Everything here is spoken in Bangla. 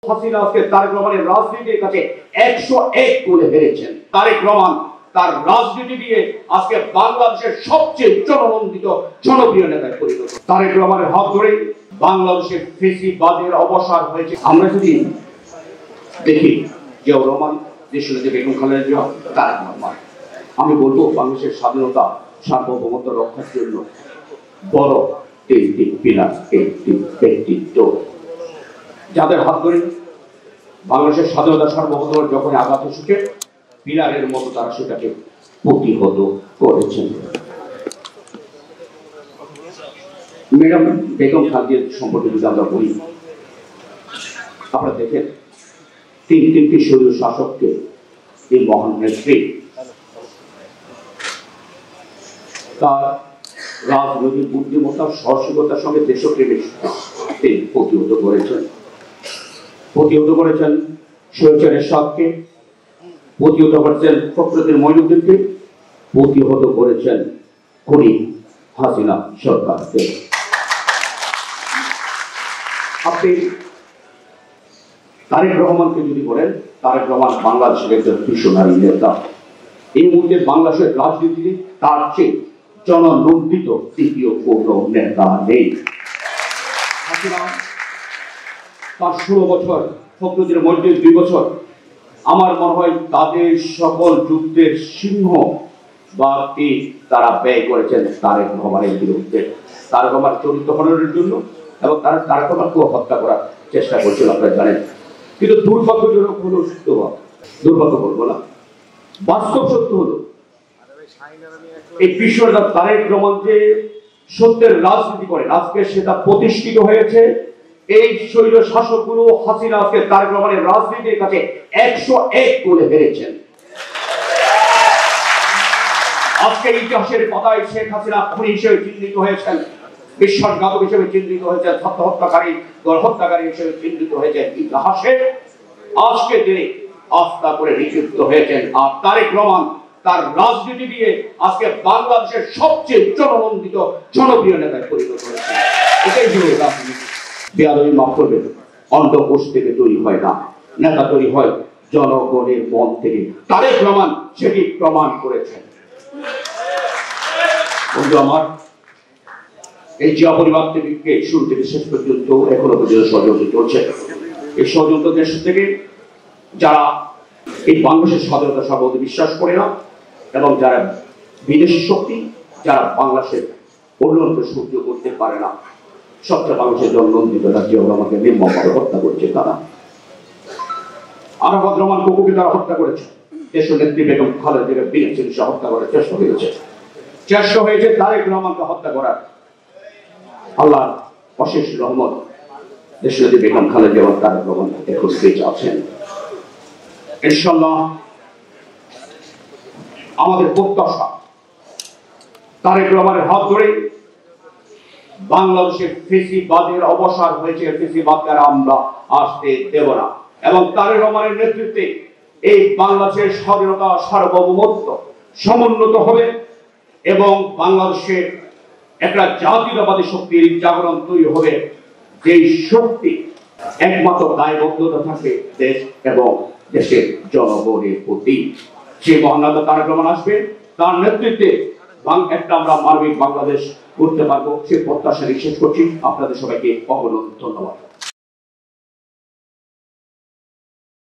হাসিনা আজকে তারেক রহমানের রাজনীতির কাছে 101 গোলে হেরেছেন। তারেক রহমান তার রাজনীতি দিয়ে আজকে বাংলাদেশের সবচেয়ে জননন্দিত জনপ্রিয় নেতায় পরিণত। তারেক রহমানের হাত ধরে বাংলাদেশের ফ্যাসিবাদের অবসান হয়েছে। আমরা যদি দেখি জিয়াউর রহমান, দেশনেত্রী বেগম খালেদা জিয়া, তারেক রহমান, আমি বলবো বাংলাদেশের স্বাধীনতা সার্বভৌমত্ব রক্ষার জন্য বড় তিনটি পিলার, একটি ব্যক্তিত্ব, যাদের হাত ধরে বাংলাদেশের স্বাধীনতা সার্বভৌমত্ব যখন আঘাত এসেছে পিলারের মতো তারা সেটাকে প্রতিহত করেছেন। ম্যাডাম বেগম খালেদা সম্পর্কে যদি আমরা বলি, আপনারা দেখেন তিনটি শরীর শাসককে এই মহান নেত্রী তার রাজনৈতিক বুদ্ধিমত্তা সাহসিকতার সঙ্গে দেশপ্রেমের তিনি প্রতিহত করেছেন স্বৈরাচারের সাথে, প্রতিহত করেছেন ফখরুদ্দিন মঈনুদ্দিনকে, প্রতিহত করেছেন খুনি হাসিনা সরকারকে। আপনি তারেক রহমানকে যদি বলেন, তারেক রহমান বাংলাদেশের একজন ভিশনারি নেতা। এই মুহূর্তে বাংলাদেশের রাজনীতিতে তার চেয়ে জননন্দিত তৃতীয় কোন নেতা নেই। হাসিনা তার 16 বছর, ফখরুদ্দিন মঈনুদ্দিন 2 বছর, আমার মনে হয় তাদের সকল যুদ্ধের সিংহ বা তীর তারা ব্যয় করেছেন তারেক রহমানের বিরুদ্ধে, তারেক রহমান চরিত্র হননের জন্য, এবং তারা তারেক রহমানকে হত্যা করার চেষ্টা করছিল, আপনারা জানেন। কিন্তু দুর্ভাগ্যজনক হলো, দুর্ভাগ্য বলবো না, বাস্তব সত্য হলো এই বিশ্বনেতা তারেক রহমান যে সত্যের রাজনীতি করেন, আজকে সেটা প্রতিষ্ঠিত হয়েছে। এই শৈল শাসকগুলো হাসিনা আজকে তারেক রহমানের রাজনীতির কাছে 101 গোলে হেরেছেন। আজকে ইতিহাসের পাতায় শেখ হাসিনা খুনি হিসেবে চিহ্নিত হয়েছেন, বিশ্বাসঘাতক হিসেবে চিহ্নিত হয়েছেন, হত্যাকারী গণহত্যাকারী হিসেবে চিহ্নিত হয়েছেন। ইতিহাসে আজকে তিনি আস্থা করে নিযুক্ত হয়েছেন। আর তারেক রহমান তার রাজনীতি দিয়ে আজকে বাংলাদেশের সবচেয়ে জননন্দিত জনপ্রিয় নেতায় পরিণত হয়েছে। এটাই হলো রাজনীতি। বেয়াদবি মাফ করবেন, অন্ধকোষ থেকে তৈরি হয় না, নেতা তৈরি হয় জনগণের মন থেকে। তারেক রহমান সেটি প্রমাণ করেছেন। বন্ধু আমার, এই জিয়া পরিবার থেকে শুরু থেকে শেষ পর্যন্ত এখনো পর্যন্ত ষড়যন্ত্র চলছে। এই ষড়যন্ত্র দেশ থেকে যারা এই বাংলাদেশের স্বাধীনতা সার্বভৌমত্বে বিশ্বাস করে না, এবং যারা বিদেশি শক্তি, যারা বাংলাদেশের উন্নয়নকে সহ্য করতে পারে না, সবচেয়ে বাংলাদেশের জননন্দিত জিয়াউর রহমানকে নির্মমভাবে হত্যা করেছে তারা। আরাফাত রহমান কুকুকে তারা হত্যা করেছে। দেশনেত্রী বেগম খালেদা জিয়াকে বিনা চিকিৎসা হত্যা করার চেষ্টা হয়েছে তারেক রহমানকে হত্যা করার। আল্লাহর অশেষ রহমত, দেশনেত্রী বেগম খালেদা জিয়া এবং তারেক রহমান এখন বেঁচে আছেন। ইনশাআল্লাহ আমাদের প্রত্যাশা তারেক রহমানের হাত ধরে বাংলাদেশের ফ্যাসিবাদের অবসান হয়েছে। ফ্যাসিবাদকে আমরা আসতে দেব না, এবং তারেক রহমানের নেতৃত্বে এই বাংলাদেশের স্বাধীনতা সার্বভৌমত্ব সমুন্নত হবে, এবং বাংলাদেশের একটা জাতীয়তাবাদী শক্তির জাগরণ তৈরি হবে, যেই শক্তি একমাত্র দায়বদ্ধতা থাকে দেশ এবং দেশের জনগণের প্রতি। সেই মহান নেতা তারেক রহমান আসবে, তার নেতৃত্বে একটা আমরা মানবিক বাংলাদেশ করতে পারবো, সে প্রত্যাশা শেষ করছি। আপনাদের সবাইকে অগণন ধন্যবাদ।